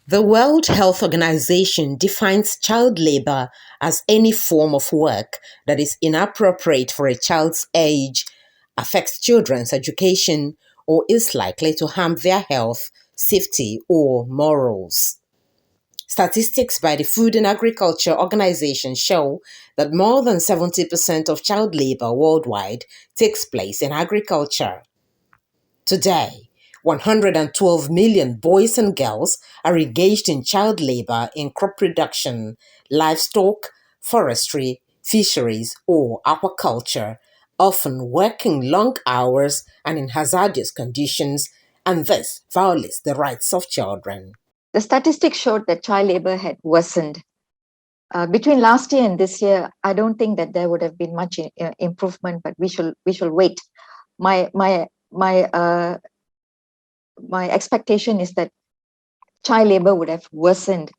The World Health Organization defines child labor as any form of work that is inappropriate for a child's age, affects children's education, or is likely to harm their health, safety, or morals. Statistics by the Food and Agriculture Organization show that more than 70% of child labor worldwide takes place in agriculture. Today, 112 million boys and girls are engaged in child labor in crop production, livestock, forestry, fisheries, or aquaculture, often working long hours and in hazardous conditions, and this violates the rights of children. The statistics showed that child labor had worsened. Between last year and this year, I don't think that there would have been much improvement, but we shall wait. My expectation is that child labor would have worsened,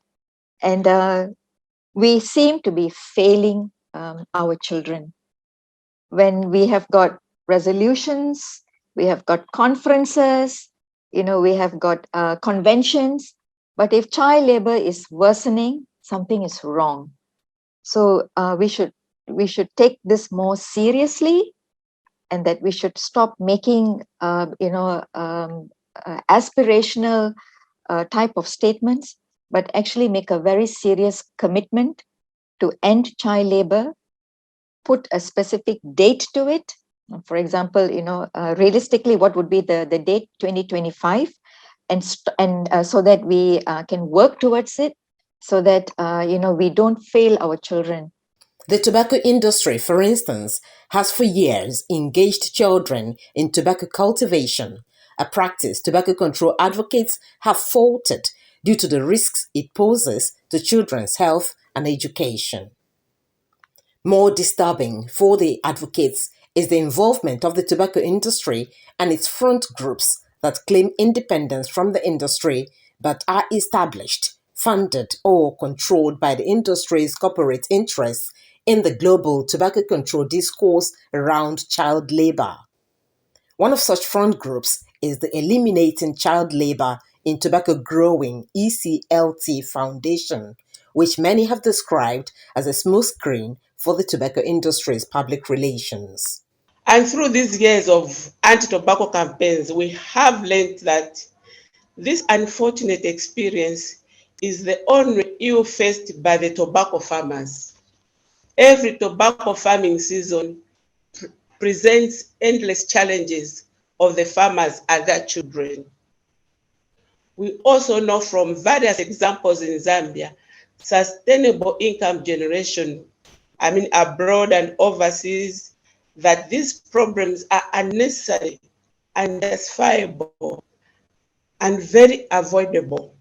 and we seem to be failing our children. When we have got resolutions, we have got conferences, we have got conventions, but if child labor is worsening, something is wrong. So we should take this more seriously, and that we should stop making aspirational type of statements, but actually make a very serious commitment to end child labor, put a specific date to it. For example, realistically, what would be the date? 2025, and so that we can work towards it, so that we don't fail our children. The tobacco industry, for instance, has for years engaged children in tobacco cultivation, a practice tobacco control advocates have faulted due to the risks it poses to children's health and education. More disturbing for the advocates is the involvement of the tobacco industry and its front groups that claim independence from the industry but are established, funded, or controlled by the industry's corporate interests in the global tobacco control discourse around child labor. One of such front groups is the Eliminating Child Labor in Tobacco Growing ECLT Foundation, which many have described as a smokescreen for the tobacco industry's public relations. And through these years of anti-tobacco campaigns, we have learned that this unfortunate experience is the only ill faced by the tobacco farmers. Every tobacco farming season presents endless challenges of the farmers and their children. We also know from various examples in Zambia, sustainable income generation, abroad and overseas, that these problems are unnecessary, unjustifiable, and very avoidable.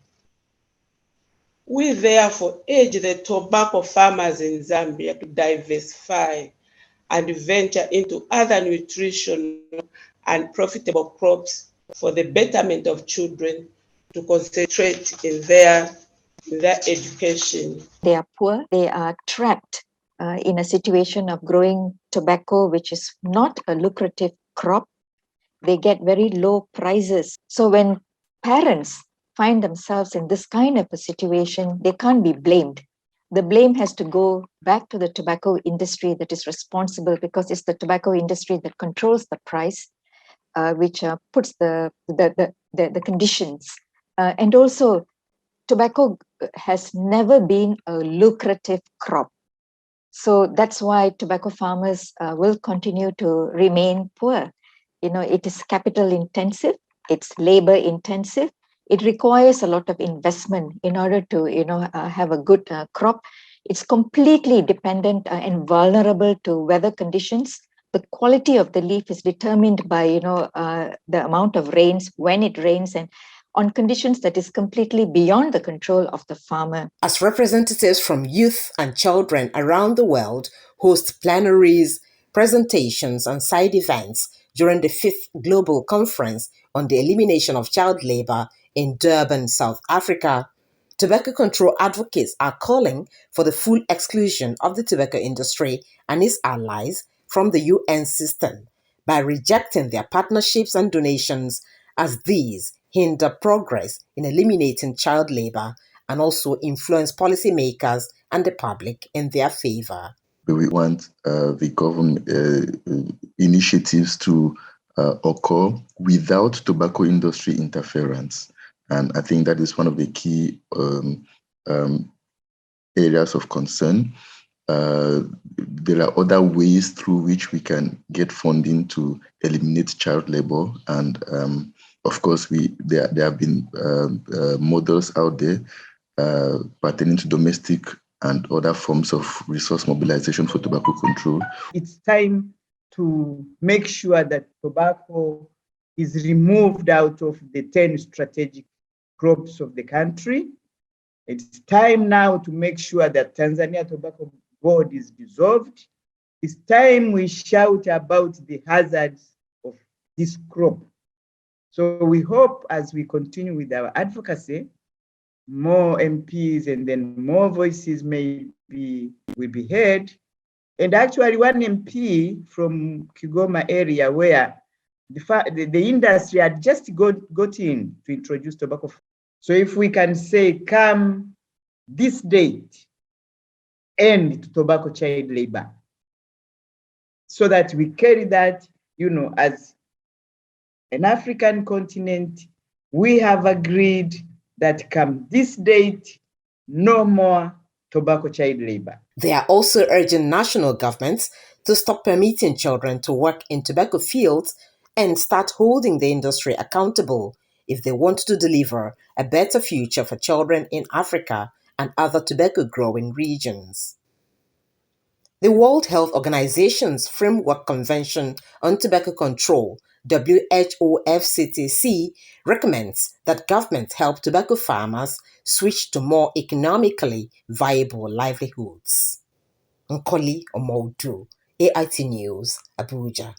We therefore urge the tobacco farmers in Zambia to diversify and venture into other nutritional and profitable crops for the betterment of children, to concentrate in their education. They are poor, they are trapped in a situation of growing tobacco, which is not a lucrative crop. They get very low prices. So when parents find themselves in this kind of a situation, they can't be blamed. The blame has to go back to the tobacco industry that is responsible, because it's the tobacco industry that controls the price, which puts the conditions. And also, tobacco has never been a lucrative crop. So that's why tobacco farmers will continue to remain poor. It is capital intensive, it's labor intensive. It requires a lot of investment in order to, have a good crop. It's completely dependent and vulnerable to weather conditions. The quality of the leaf is determined by, the amount of rains, when it rains, and on conditions that is completely beyond the control of the farmer. As representatives from youth and children around the world host plenaries, presentations, and side events during the 5th Global Conference on the Elimination of Child Labor in Durban, South Africa, tobacco control advocates are calling for the full exclusion of the tobacco industry and its allies from the UN system by rejecting their partnerships and donations, as these hinder progress in eliminating child labor, and also influence policymakers and the public in their favor. We want the government initiatives to occur without tobacco industry interference. And I think that is one of the key areas of concern. There are other ways through which we can get funding to eliminate child labor. And of course, there have been models out there pertaining to domestic and other forms of resource mobilization for tobacco control. It's time to make sure that tobacco is removed out of the 10 strategic crops of the country. It's time now to make sure that Tanzania Tobacco Board is dissolved. It's time we shout about the hazards of this crop. So we hope as we continue with our advocacy, more MPs and then more voices will be heard. And actually one MP from Kigoma area where the industry had just got in to introduce tobacco. So if we can say, come this date, end tobacco child labor, so that we carry that, as an African continent, we have agreed that come this date, no more tobacco child labor. They are also urging national governments to stop permitting children to work in tobacco fields and start holding the industry accountable if they want to deliver a better future for children in Africa and other tobacco-growing regions. The World Health Organization's Framework Convention on Tobacco Control, WHO-FCTC, recommends that governments help tobacco farmers switch to more economically viable livelihoods. Nkoli Omodu, AIT News, Abuja.